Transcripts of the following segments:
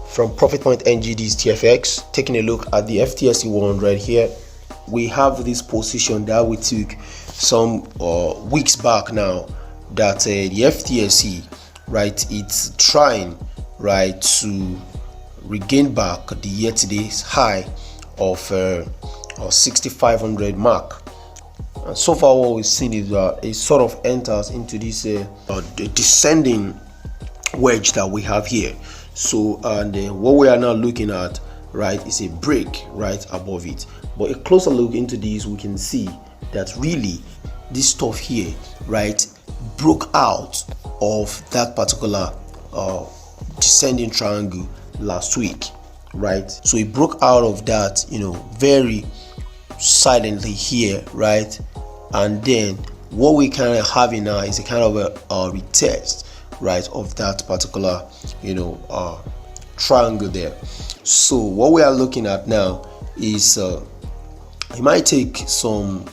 From Profit Point NGD's TFX, taking a look at the FTSE 100 here, we have this position that we took some weeks back now, that the FTSE, right, it's trying, right, to regain back the year-to-date high of 6,500 mark. And so far what we've seen is it sort of enters into this descending wedge that we have here. So and what we are now looking at, right, is a break right above it. But a closer look into this, we can see that really this stuff here, right, broke out of that particular descending triangle last week, right? So it broke out of that, very silently here, right? And then what we kind of having now is a kind of a retest, right, of that particular triangle there. So what we are looking at now is it might take some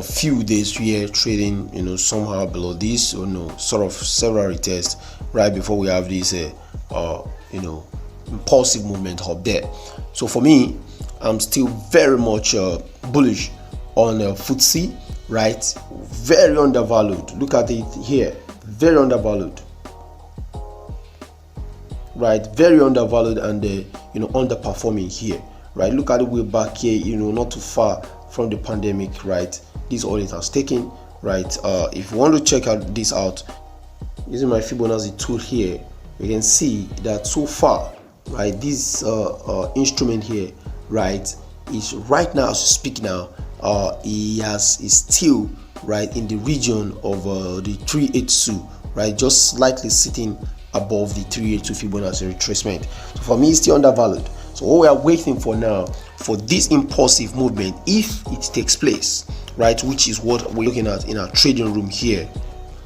few days here trading somehow below this, sort of several retests right before we have this impulsive movement up there. So for me, I'm still very much bullish on FTSE, right? Very undervalued. Look at it here, very undervalued, right? Very undervalued and underperforming here, right? Look at the way back here, not too far from the pandemic, right? This all it has taken, right? If you want to check this out using my Fibonacci tool here, you can see that so far, right, this instrument here, right, is right now as you speak now, is still right in the region of the 382, right, just slightly sitting above the 382 Fibonacci retracement. So for me, it's still undervalued. So what we are waiting for now for this impulsive movement, if it takes place, right, which is what we're looking at in our trading room here,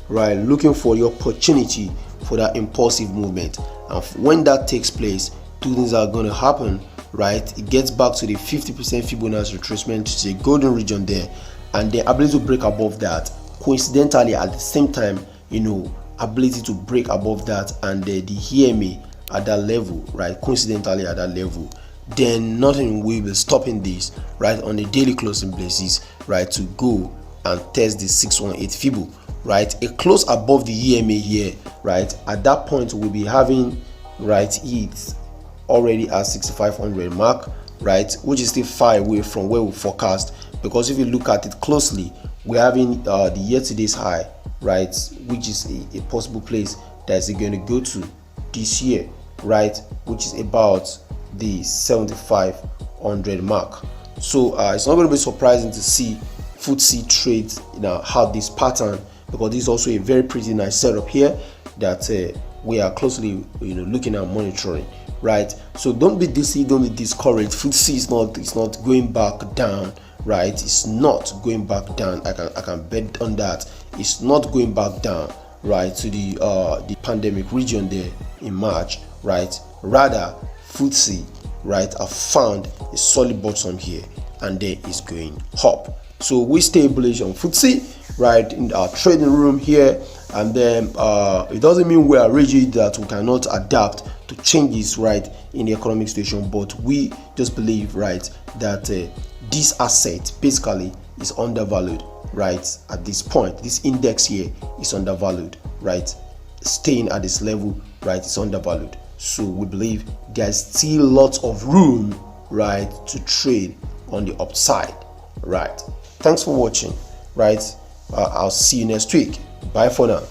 right, looking for the opportunity for that impulsive movement. And when that takes place, two things are going to happen, right? It gets back to the 50% Fibonacci retracement, to the golden region there, and the ability to break above that. Coincidentally, at the same time, ability to break above that and the EMA at that level, right, coincidentally at that level, then nothing will be stopping this, right, on a daily closing basis, right, to go and test the 618 Fibo, right, a close above the EMA here, right. At that point we'll be having, right, it already at 6,500 mark, right, which is still far away from where we forecast, because if you look at it closely, we're having the year-to-date high, right, which is a possible place that is going to go to this year, right, which is about the 7,500 mark. So it's not going to be surprising to see FTSE trades have this pattern, because this is also a very pretty nice setup here that we are closely looking at monitoring, right? So don't be deceived, don't be discouraged. FTSE is not going back down, right? It's not going back down. I can bet on that. It's not going back down, right, to the pandemic region there in March, right? Rather, FTSE, right, have found a solid bottom here and then it's going up. So we stay bullish on FTSE, right, in our trading room here, and then it doesn't mean we are rigid, that we cannot adapt to changes, right, in the economic situation, but we just believe, right, that this asset basically is undervalued, right, at this point. This index here is undervalued, right, staying at this level, right, is undervalued. So we believe there's still lots of room, right, to trade on the upside, right. Thanks for watching, right. I'll see you next week. Bye for now.